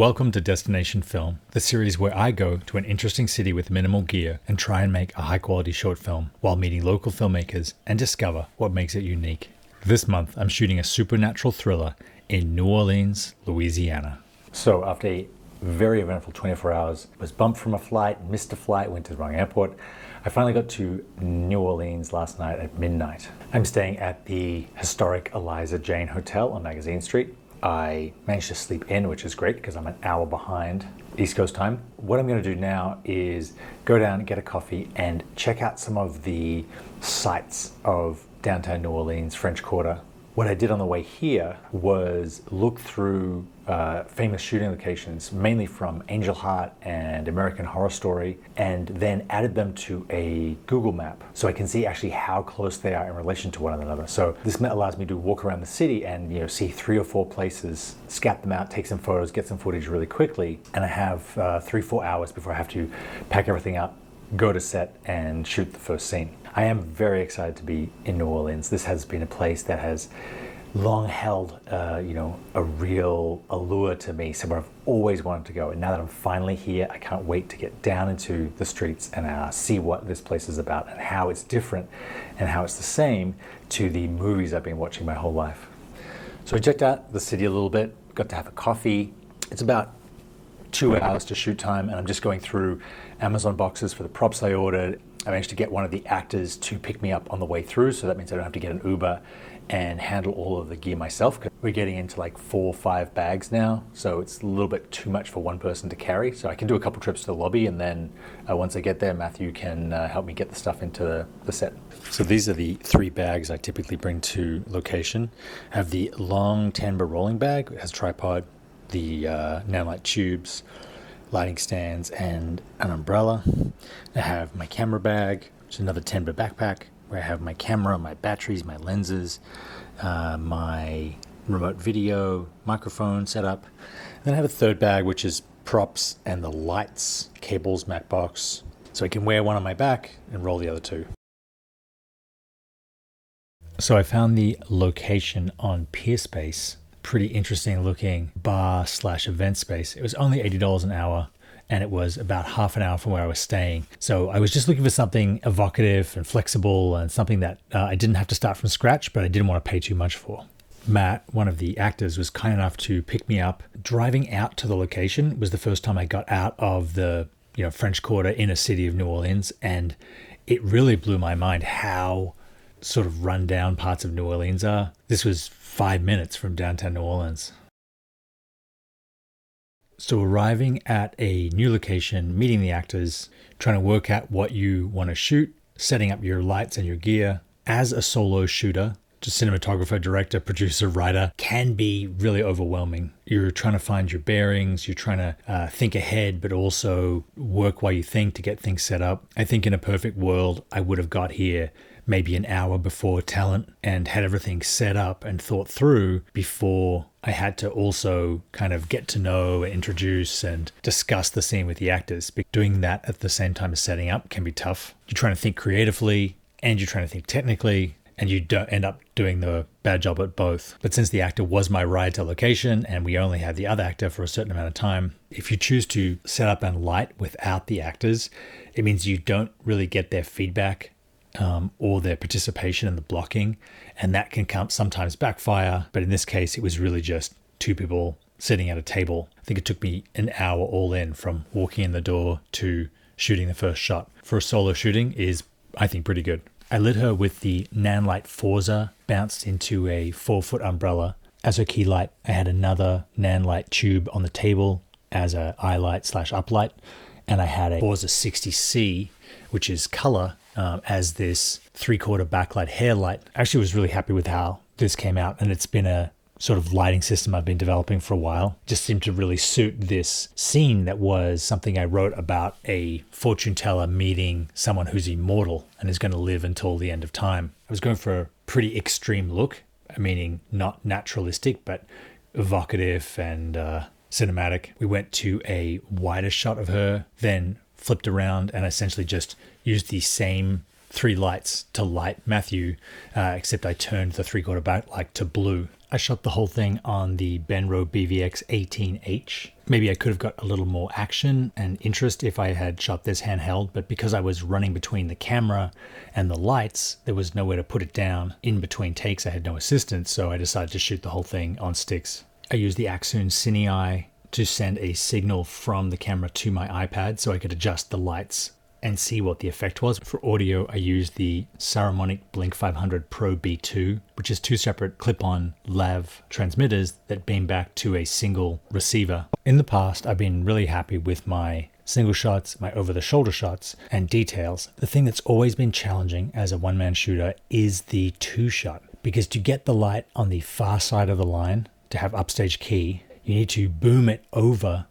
Welcome to Destination Film, the series where I go to an interesting city with minimal gear and try and make a high-quality short film while meeting local filmmakers and discover what makes it unique. This month, I'm shooting a supernatural thriller in New Orleans, Louisiana. So after a very eventful 24 hours, was bumped from a flight, missed a flight, went to the wrong airport, I finally got to New Orleans last night at midnight. I'm staying at the historic Eliza Jane Hotel on Magazine Street. I managed to sleep in, which is great because I'm an hour behind East Coast time. What I'm going to do now is go down, get a coffee, and check out some of the sights of downtown New Orleans, French Quarter. What I did on the way here was look through famous shooting locations, mainly from Angel Heart and American Horror Story, and then added them to a Google map so I can see actually how close they are in relation to one another. So this allows me to walk around the city and see 3 or 4 places, scat them out, take some photos, get some footage really quickly, and I have 3-4 hours before I have to pack everything up, go to set, and shoot the first scene. I am very excited to be in New Orleans. This has been a place that has long held, a real allure to me, somewhere I've always wanted to go. And now that I'm finally here, I can't wait to get down into the streets and see what this place is about and how it's different and how it's the same to the movies I've been watching my whole life. So I checked out the city a little bit, got to have a coffee. It's about 2 hours to shoot time, and I'm just going through Amazon boxes for the props I ordered. I managed to get one of the actors to pick me up on the way through, so that means I don't have to get an Uber and handle all of the gear myself. We're getting into like 4 or 5 bags now, so it's a little bit too much for one person to carry. So I can do a couple trips to the lobby, and then once I get there, Matthew can help me get the stuff into the set. So these are the 3 bags I typically bring to location. I have the long timber rolling bag, it has a tripod, the nanolite tubes, lighting stands, and an umbrella. I have my camera bag, which is another timber backpack, where I have my camera, my batteries, my lenses, my remote video, microphone setup. Then I have a third bag, which is props and the lights, cables, Mac box, so I can wear one on my back and roll the other 2. So I found the location on Peerspace. Pretty interesting looking bar/event space. It was only $80 an hour, and it was about half an hour from where I was staying. So I was just looking for something evocative and flexible and something that I didn't have to start from scratch, but I didn't want to pay too much for. Matt, one of the actors, was kind enough to pick me up. Driving out to the location was the first time I got out of the French Quarter inner city of New Orleans, and it really blew my mind how sort of run down parts of New Orleans are. This was 5 minutes from downtown New Orleans. So arriving at a new location, meeting the actors, trying to work out what you want to shoot, setting up your lights and your gear. As a solo shooter, just cinematographer, director, producer, writer, can be really overwhelming. You're trying to find your bearings, you're trying to think ahead, but also work while you think to get things set up. I think in a perfect world, I would have got here maybe an hour before talent and had everything set up and thought through before I had to also kind of get to know, introduce, and discuss the scene with the actors. But doing that at the same time as setting up can be tough. You're trying to think creatively and you're trying to think technically, and you don't end up doing the bad job at both. But since the actor was my ride to location and we only had the other actor for a certain amount of time, if you choose to set up and light without the actors, it means you don't really get their feedback or their participation in the blocking, and that can sometimes backfire. But in this case, it was really just 2 people sitting at a table. I think it took me an hour all in from walking in the door to shooting the first shot. For a solo shooting is, I think, pretty good. I lit her with the nanlite Forza bounced into a 4-foot umbrella as her key light. I had another nanlite tube on the table as a eye light/uplight, and I had a Forza 60C, which is color, as this 3/4 backlight hair light. Actually was really happy with how this came out, and it's been a sort of lighting system I've been developing for a while. Just seemed to really suit this scene that was something I wrote about a fortune teller meeting someone who's immortal and is going to live until the end of time. I was going for a pretty extreme look, meaning not naturalistic, but evocative and cinematic. We went to a wider shot of her, then flipped around and essentially just used the same 3 lights to light Matthew, except I turned the 3/4 backlight to blue. I shot the whole thing on the Benro BVX 18H. Maybe I could have got a little more action and interest if I had shot this handheld, but because I was running between the camera and the lights, there was nowhere to put it down. In between takes, I had no assistance, so I decided to shoot the whole thing on sticks. I used the Axoon CineEye to send a signal from the camera to my iPad so I could adjust the lights and see what the effect was. For audio, I used the Saramonic Blink 500 Pro B2, which is two separate clip-on lav transmitters that beam back to a single receiver. In the past, I've been really happy with my single shots, my over-the-shoulder shots, and details. The thing that's always been challenging as a one-man shooter is the two-shot, because to get the light on the far side of the line, to have upstage key, you need to boom it over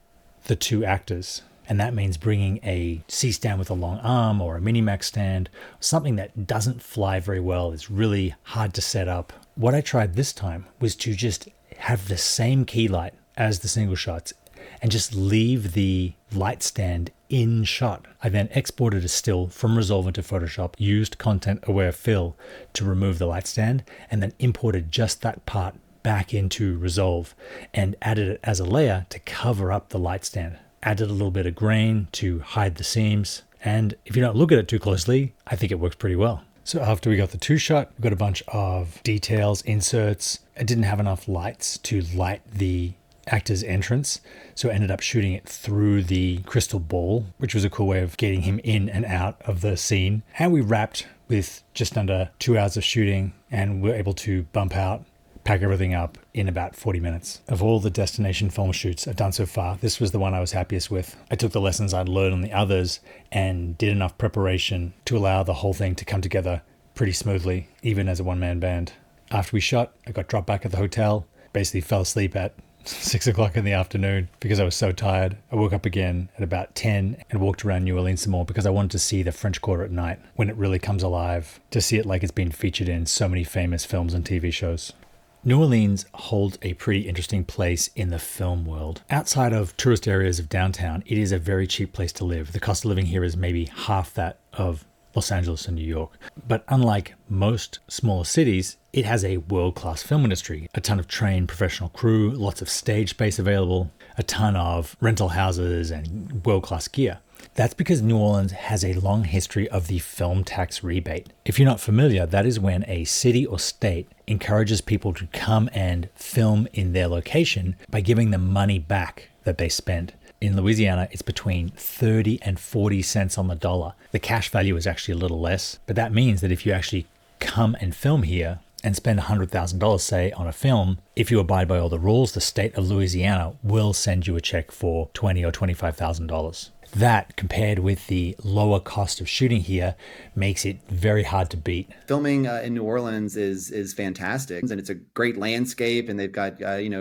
the two actors. And that means bringing a C-stand with a long arm or a Minimax stand, something that doesn't fly very well, is really hard to set up. What I tried this time was to just have the same key light as the single shots and just leave the light stand in shot. I then exported a still from Resolve into Photoshop, used content-aware fill to remove the light stand, and then imported just that part back into Resolve and added it as a layer to cover up the light stand. Added a little bit of grain to hide the seams, and if you don't look at it too closely, I think it works pretty well. So after we got the two shot, we got a bunch of details, inserts. I didn't have enough lights to light the actor's entrance, so I ended up shooting it through the crystal ball, which was a cool way of getting him in and out of the scene. And we wrapped with just under 2 hours of shooting, and we're able to bump out, pack everything up in about 40 minutes. Of all the destination film shoots I've done so far, this was the one I was happiest with. I took the lessons I'd learned on the others and did enough preparation to allow the whole thing to come together pretty smoothly, even as a one-man band. After we shot, I got dropped back at the hotel, basically fell asleep at 6 o'clock in the afternoon because I was so tired. I woke up again at about 10 and walked around New Orleans some more because I wanted to see the French Quarter at night when it really comes alive, to see it like it's been featured in so many famous films and TV shows. New Orleans holds a pretty interesting place in the film world. Outside of tourist areas of downtown, it is a very cheap place to live. The cost of living here is maybe half that of Los Angeles and New York. But unlike most smaller cities, it has a world-class film industry. A ton of trained professional crew, lots of stage space available, a ton of rental houses and world-class gear. That's because New Orleans has a long history of the film tax rebate. If you're not familiar, that is when a city or state encourages people to come and film in their location by giving them money back that they spent. In Louisiana, it's between 30 and 40 cents on the dollar. The cash value is actually a little less, but that means that if you actually come and film here and spend $100,000, say, on a film, if you abide by all the rules, the state of Louisiana will send you a check for $20,000 or $25,000. That, compared with the lower cost of shooting here, makes it very hard to beat. Filming in New Orleans is fantastic, and it's a great landscape, and they've got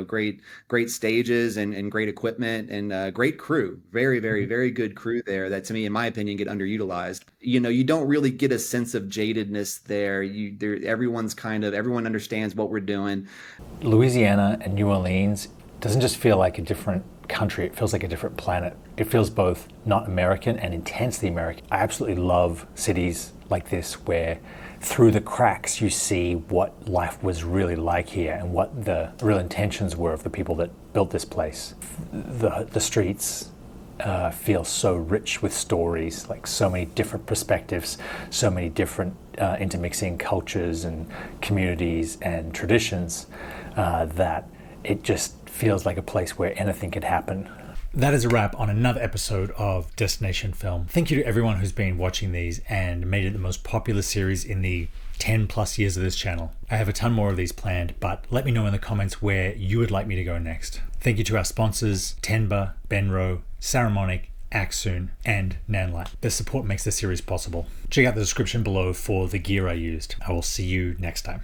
great stages and great equipment and great crew. Very good crew there. That, to me, in my opinion, get underutilized. You don't really get a sense of jadedness there. Everyone understands what we're doing. Louisiana and New Orleans doesn't just feel like a different country, it feels like a different planet. It feels both not American and intensely American. I absolutely love cities like this where through the cracks you see what life was really like here and what the real intentions were of the people that built this place. The streets feel so rich with stories, like so many different perspectives, so many different intermixing cultures and communities and traditions that it just feels like a place where anything could happen. That is a wrap on another episode of Destination Film. Thank you to everyone who's been watching these and made it the most popular series in the 10 plus years of this channel. I have a ton more of these planned, but let me know in the comments where you would like me to go next. Thank you to our sponsors, Tenba, Benro, Saramonic, Axoon, and Nanlite. Their support makes this series possible. Check out the description below for the gear I used. I will see you next time.